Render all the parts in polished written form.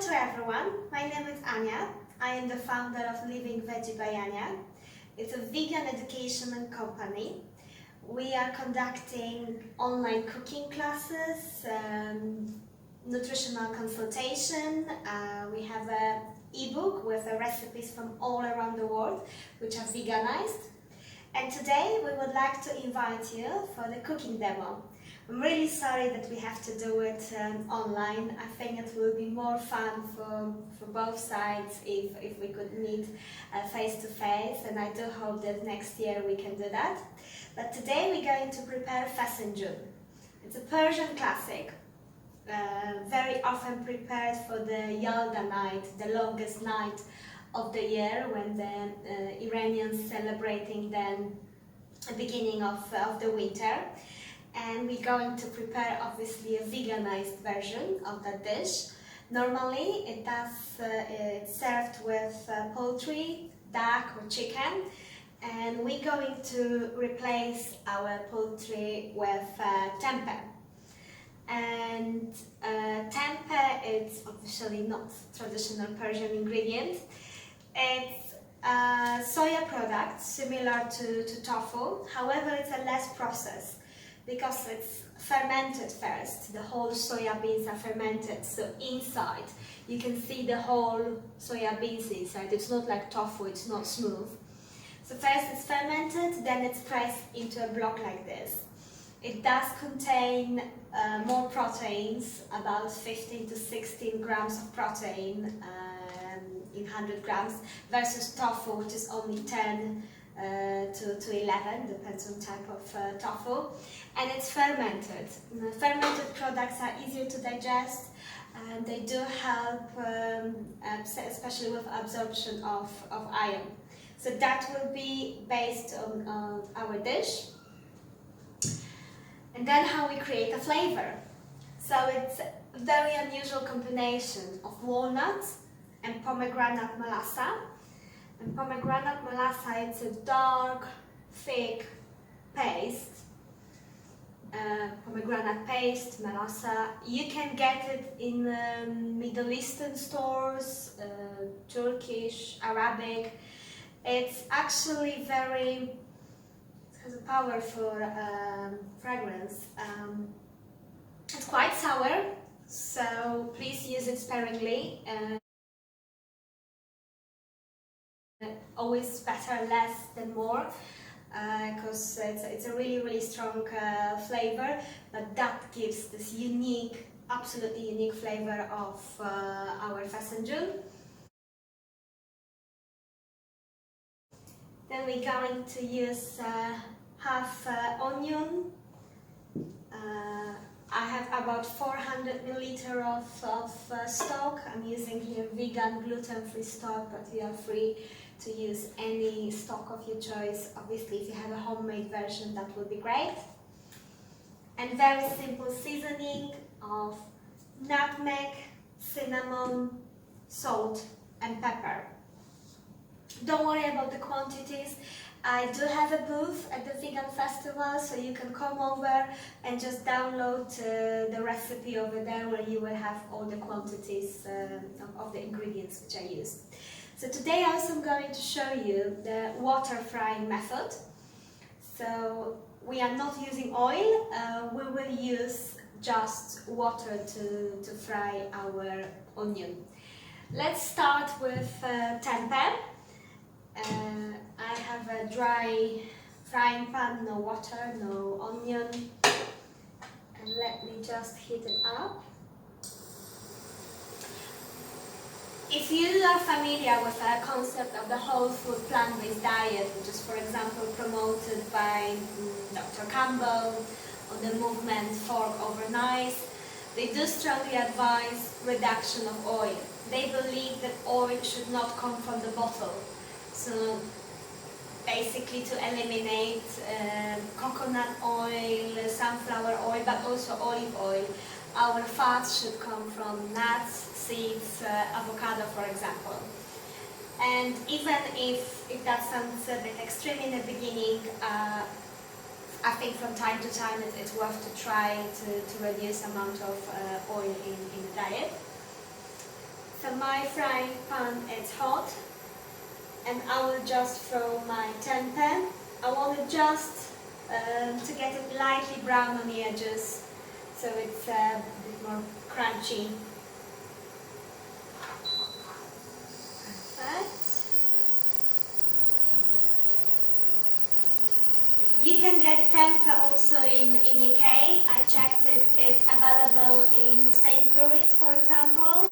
to everyone, my name is Ania. I am the founder of Living Veggie by Ania. It's a vegan education company. We are conducting online cooking classes, nutritional consultation. We have an ebook with recipes from all around the world which are veganized. And today we would like to invite you for the cooking demo. I'm really sorry that we have to do it online. I think it will be more fun for both sides if we could meet face to face, and I do hope that next year we can do that. But today we're going to prepare fessenjan. It's a Persian classic, very often prepared for the Yalda night, the longest night of the year, when the Iranians celebrating the beginning of the winter. And we're going to prepare obviously a veganized version of that dish. Normally it's served with poultry, duck or chicken, and we're going to replace our poultry with tempeh. And tempeh is obviously not traditional Persian ingredient. It's a soya product similar to tofu, however it's a less processed, because it's fermented first. The whole soya beans are fermented, so inside you can see the whole soya beans inside. It's not like tofu, it's not smooth. So first it's fermented, then it's pressed into a block like this. It does contain more proteins, about 15 to 16 grams of protein in 100 grams, versus tofu, which is only 10 to 11, depends on type of tofu, and it's fermented. Fermented products are easier to digest, and they do help, especially with absorption of iron. So that will be based on our dish. And then how we create a flavor. So it's a very unusual combination of walnuts and pomegranate melassa. And pomegranate melassa, it's a dark, thick paste. Pomegranate paste, melassa. You can get it in Middle Eastern stores, Turkish, Arabic. It's actually it has a powerful fragrance. It's quite sour, so please use it sparingly. Always better less than more, because it's a really strong flavor, but that gives this unique, absolutely unique flavor of our fessenjan. Then we're going to use half onion. I have about 400 milliliter of stock. I'm using here vegan, gluten-free stock, but you are free to use any stock of your choice. Obviously, if you have a homemade version, that would be great. And very simple seasoning of nutmeg, cinnamon, salt, and pepper. Don't worry about the quantities. I do have a booth at the Vegan Festival, so you can come over and just download the recipe over there, where you will have all the quantities of the ingredients which I used. So today I also am going to show you the water frying method. So we are not using oil, we will use just water to fry our onion. Let's start with tempeh. I have a dry frying pan, no water, no onion, and let me just heat it up. If you are familiar with the concept of the whole food plant-based diet, which is for example promoted by Dr. Campbell on the movement Fork Over Knives, they do strongly advise reduction of oil. They believe that oil should not come from the bottle. So basically to eliminate coconut oil, sunflower oil, but also olive oil. Our fats should come from nuts, seeds, avocado for example. And even if that sounds a bit extreme in the beginning, I think from time to time it's worth to try to reduce amount of oil in the diet. So my frying pan is hot, and I will just throw my tempeh. I want it just to get it lightly brown on the edges, so it's a bit more crunchy. Perfect. You can get tempeh also in UK. I checked it, it's available in Sainsbury's, for example,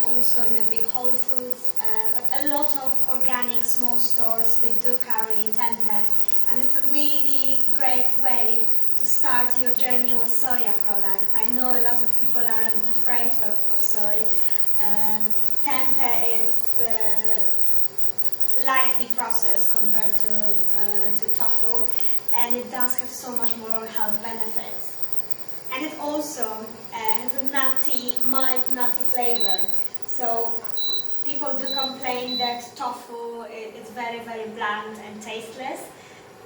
also in the big Whole Foods, but a lot of organic small stores, they do carry tempeh, and it's a really great way to start your journey with soya products. I know a lot of people are afraid of soy. Tempeh is lightly processed compared to tofu, and it does have so much more health benefits. And it also has a nutty, mild nutty flavor. So people do complain that tofu is very, very bland and tasteless.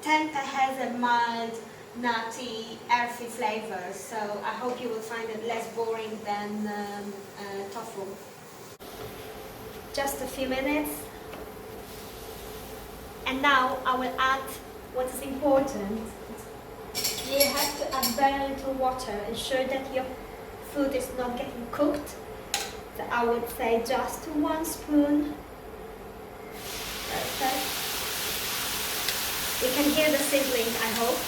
Tempeh has a mild, nutty, earthy flavor, so I hope you will find it less boring than tofu. Just a few minutes. And now I will add what is important. You have to add very little water. Ensure that your food is not getting cooked. So I would say just 1 spoon. Perfect. You can hear the sizzling, I hope.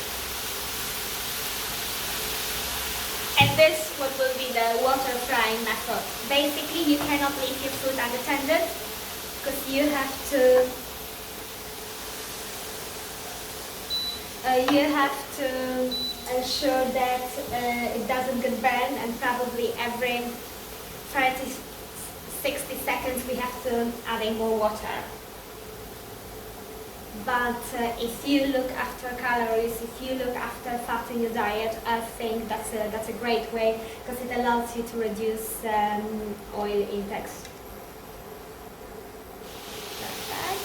And this what will be the water frying method. Basically, you cannot leave your food unattended because you have to ensure that it doesn't get burned, and probably every 30-60 seconds we have to add more water. But if you look after calories, if you look after fat in your diet, I think that's a great way, because it allows you to reduce oil intakes. Perfect.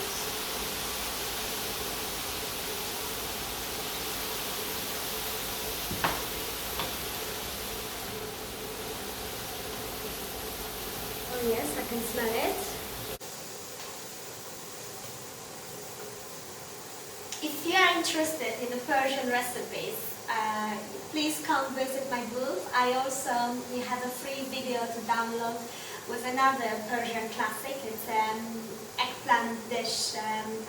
Oh yes, I can smell it. If you are interested in the Persian recipes, please come visit my booth. I also have a free video to download with another Persian classic. It's an eggplant dish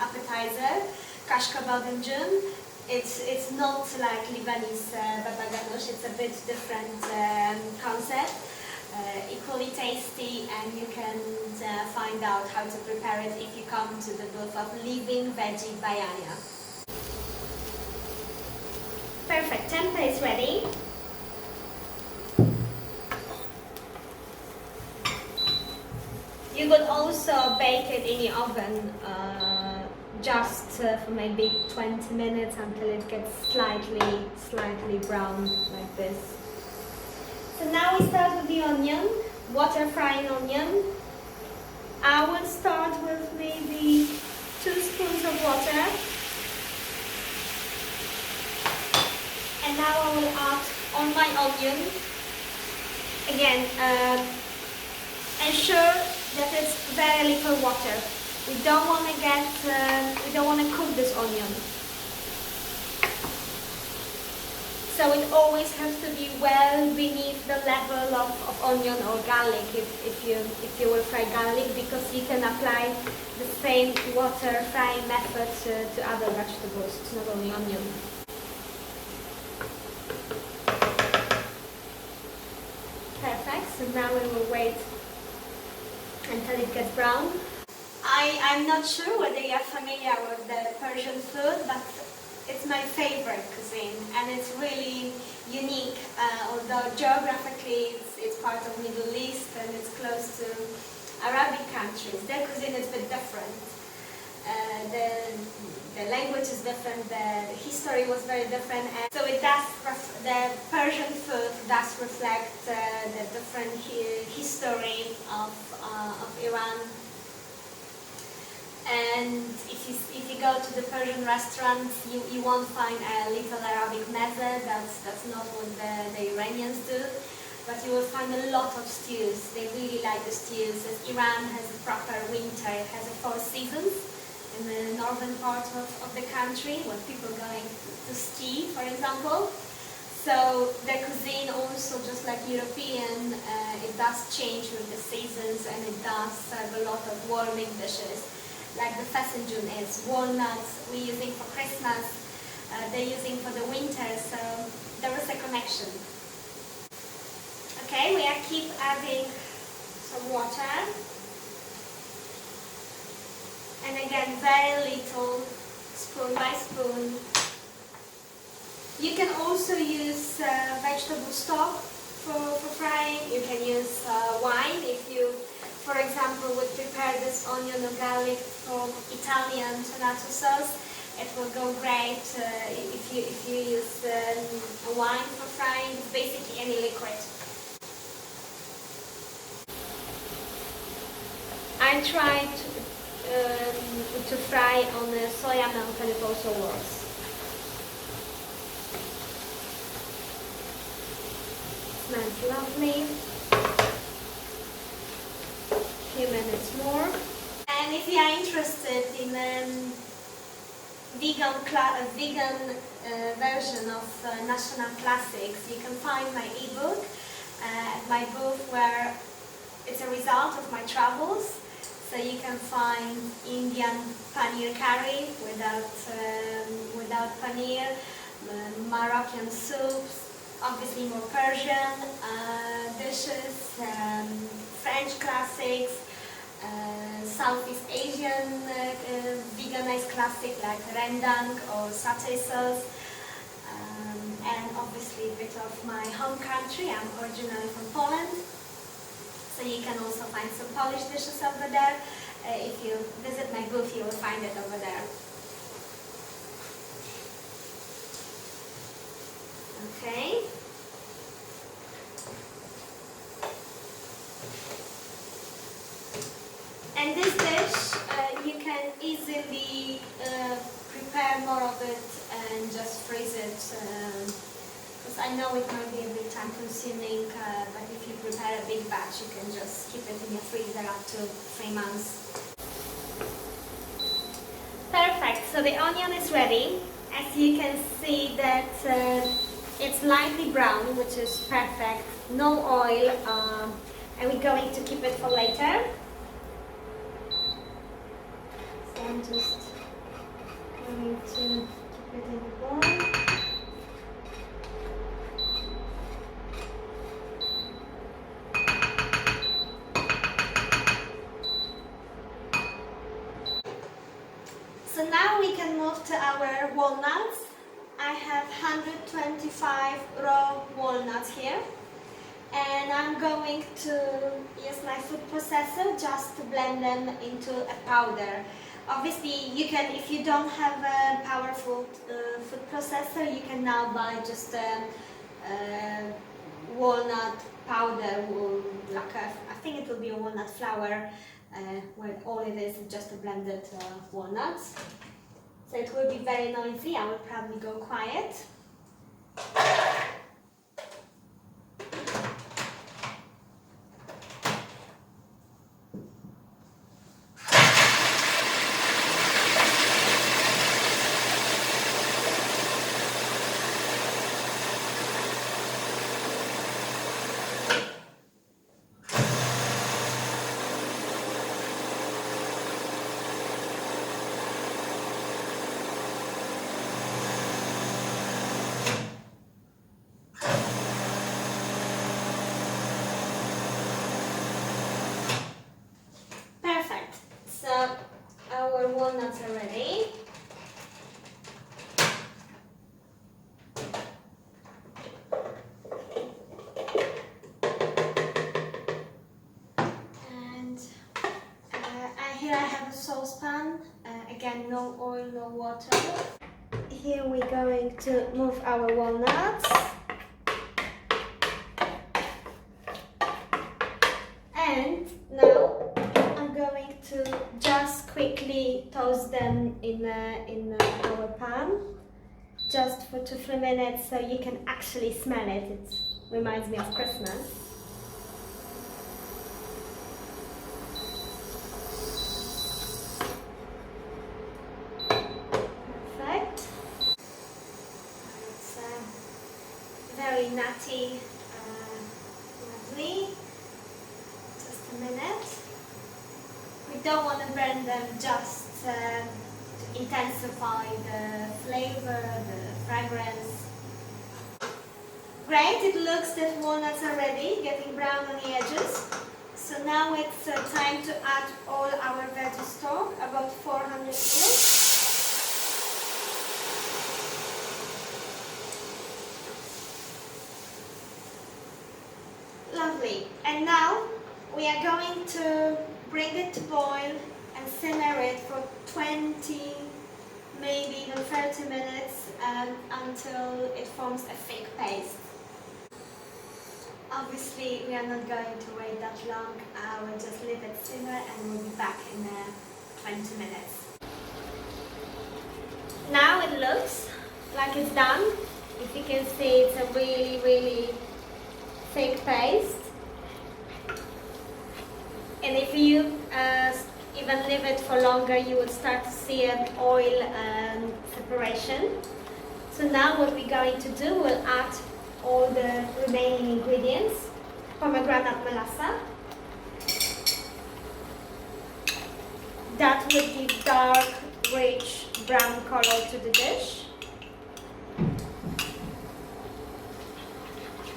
appetizer, kashka bademjun. It's not like Lebanese baba ganoush. It's a bit different concept. Equally tasty, and you can find out how to prepare it if you come to the booth of Living Veggie Bayania. Perfect, tempeh is ready. You could also bake it in the oven just for maybe 20 minutes until it gets slightly brown like this. So now we start with the onion, water frying onion. I will start with maybe 2 spoons of water. And now I will add on my onion. Again, ensure that it's very little water. We don't want to cook this onion. So it always has to be well beneath the level of onion or garlic if you will fry garlic, because you can apply the same water frying method to other vegetables. It's not only onion. Perfect. So now we will wait until it gets brown. I'm not sure whether you're familiar with the Persian food, but it's my favorite cuisine, and it's really unique. Although geographically it's part of Middle East and it's close to Arabic countries, their cuisine is a bit different. The language is different, the history was very different, and so it does. The Persian food does reflect the different history of Iran. And if you go to the Persian restaurants, you won't find a little Arabic meze. That's not what the Iranians do. but you will find a lot of stews. They really like the stews, as Iran has a proper winter. It has a 4 seasons in the northern part of the country, with people going to ski, for example. So the cuisine also, just like European, it does change with the seasons, and it does serve a lot of warming dishes, like the fessenjan is walnuts we're using for Christmas, they're using for the winter, so there is a connection. Okay, we are keep adding some water, and again very little, spoon by spoon. You can also use vegetable stock for frying. You can use wine if you, for example, would prepare this onion or garlic from Italian tomato sauce. It will go great if you use wine for frying. It's basically any liquid. I tried to fry on the soya milk, and it also works. Smells lovely. Few minutes more. And if you are interested in vegan version of National Classics, you can find my ebook at my booth, where it's a result of my travels. So you can find Indian paneer curry without paneer, Moroccan soups, obviously more Persian dishes, French classics, Southeast Asian veganized classic like rendang or satay sauce, and obviously a bit of my home country. I'm originally from Poland, so you can also find some Polish dishes over there. If you visit my booth, you will find it over there. Okay. And this dish, you can easily prepare more of it and just freeze it. Because I know it might be a bit time consuming, but if you prepare a big batch, you can just keep it in your freezer up to 3 months. Perfect, so the onion is ready. As you can see that it's lightly brown, which is perfect, no oil, and we're going to keep it for later. So I'm just going to keep it in the bowl. So now we can move to our walnuts. I have 125 raw walnuts here, and I'm going to use my food processor just to blend them into a powder. Obviously, you can, if you don't have a powerful food processor, you can now buy just a walnut powder, I think it will be a walnut flour, where all it is just a blended walnuts. So it will be very noisy. I will probably go quiet. Our walnuts are ready. And here I have a saucepan. Again, no oil, no water. Here we're going to move our walnuts. And now I'm going to just quickly toast them in our pan, just for 2-3 minutes, so you can actually smell it. It's Reminds me of Christmas. Perfect. It's very nutty, lovely. Just a minute. We don't want to burn them, just to intensify the flavor, the fragrance. Great, it looks that walnuts are ready, getting brown on the edges. So now it's time to add all our veggie stock, about 400 ml. Lovely. And now we are going to bring it to boil and simmer it for 20, maybe even 30 minutes until it forms a thick paste. Obviously, we are not going to wait that long. We'll just leave it simmer and we'll be back in 20 minutes. Now it looks like it's done. If you can see, it's a really, really thick paste. And if you even leave it for longer, you would start to see an oil separation. So now what we're going to do, we'll add all the remaining ingredients. Pomegranate melassa. That will give dark, rich brown color to the dish.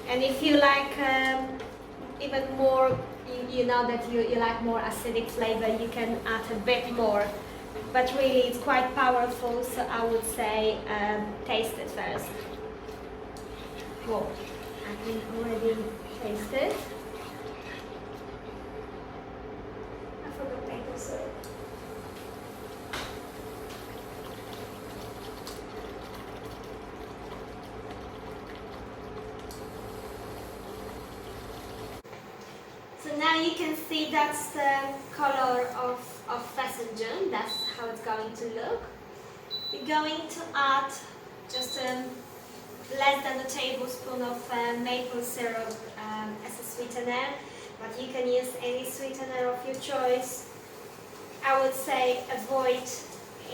And if you like even more, you know that you like more acidic flavor, you can add a bit more. But really it's quite powerful, so I would say taste it first. Whoa, I can already taste it. I forgot maple syrup. So now you can see that's the color of fessenjan, that's how it's going to look. We're going to add just less than a tablespoon of maple syrup as a sweetener, but you can use any sweetener of your choice. I would say avoid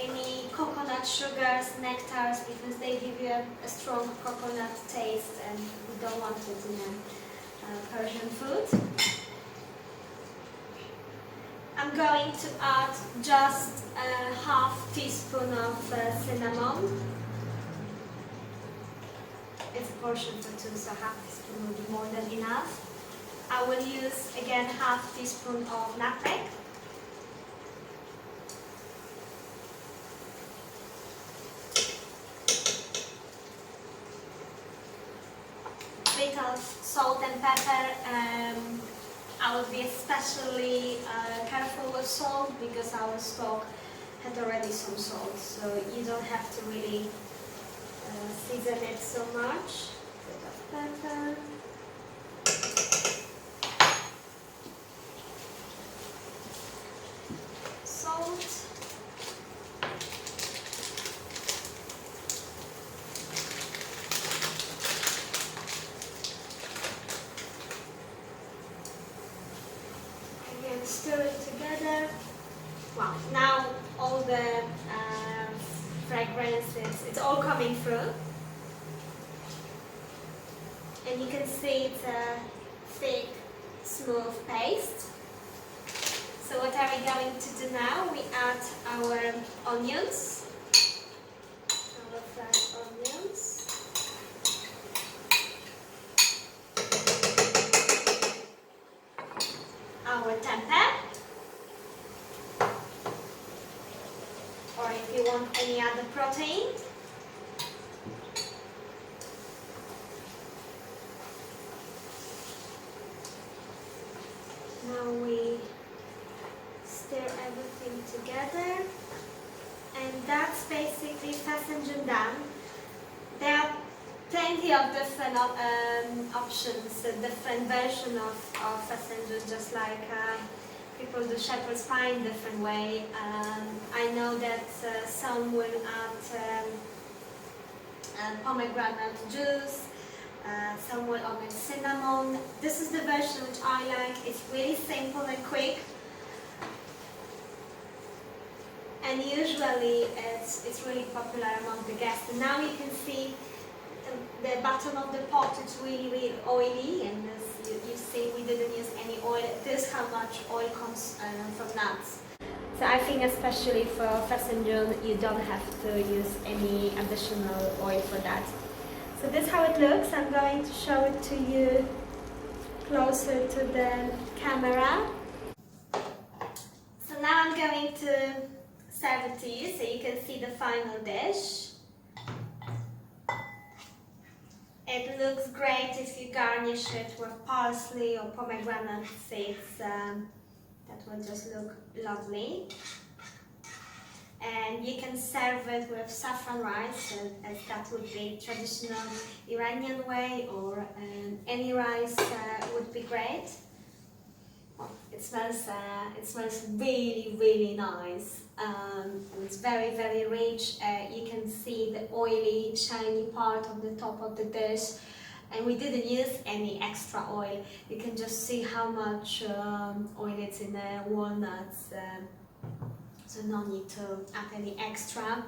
any coconut sugars, nectars, because they give you a strong coconut taste and we don't want it in Persian food. I'm going to add just a half teaspoon of cinnamon. It's a portion for two, so half teaspoon will be more than enough. I will use again half teaspoon of nutmeg. Bit of salt and pepper. I will be especially careful with salt because our stock had already some salt, so you don't have to really season it so much. Bit of pepper. Salt. Again, stir it together. Wow, now all the fragrance, it's all coming through. And you can see it's a thick, smooth paste. So what are we going to do now? We add our onions, our fresh onions. Our tempeh. Or if you want any other protein. Now we stir everything together, and that's basically fessenjan done. There are plenty of different options, different version of fessenjan, just like people do shepherd's pie in different way. I know that some will add pomegranate juice. some will omit cinnamon. This is the version which I like. It's really simple and quick. And usually it's really popular among the guests. And now you can see the bottom of the pot is really oily, and as you see we didn't use any oil. This is how much oil comes from nuts. So I think especially for fessenjan you don't have to use any additional oil for that. So this is how it looks. I'm going to show it to you closer to the camera. So now I'm going to serve it to you so you can see the final dish. It looks great if you garnish it with parsley or pomegranate seeds. That will just look lovely. And you can serve it with saffron rice, as that would be traditional Iranian way, or any rice would be great. Well, it smells really nice. It's very rich. You can see the oily, shiny part of the top of the dish. And we didn't use any extra oil. You can just see how much oil it's in the walnuts. So no need to add any extra.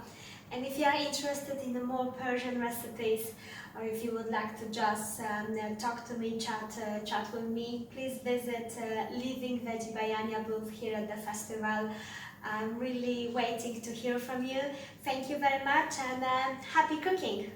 And if you are interested in the more Persian recipes, or if you would like to just talk to me, chat with me, please visit Living Veggie Bayania booth here at the festival. I'm really waiting to hear from you. Thank you very much, and happy cooking!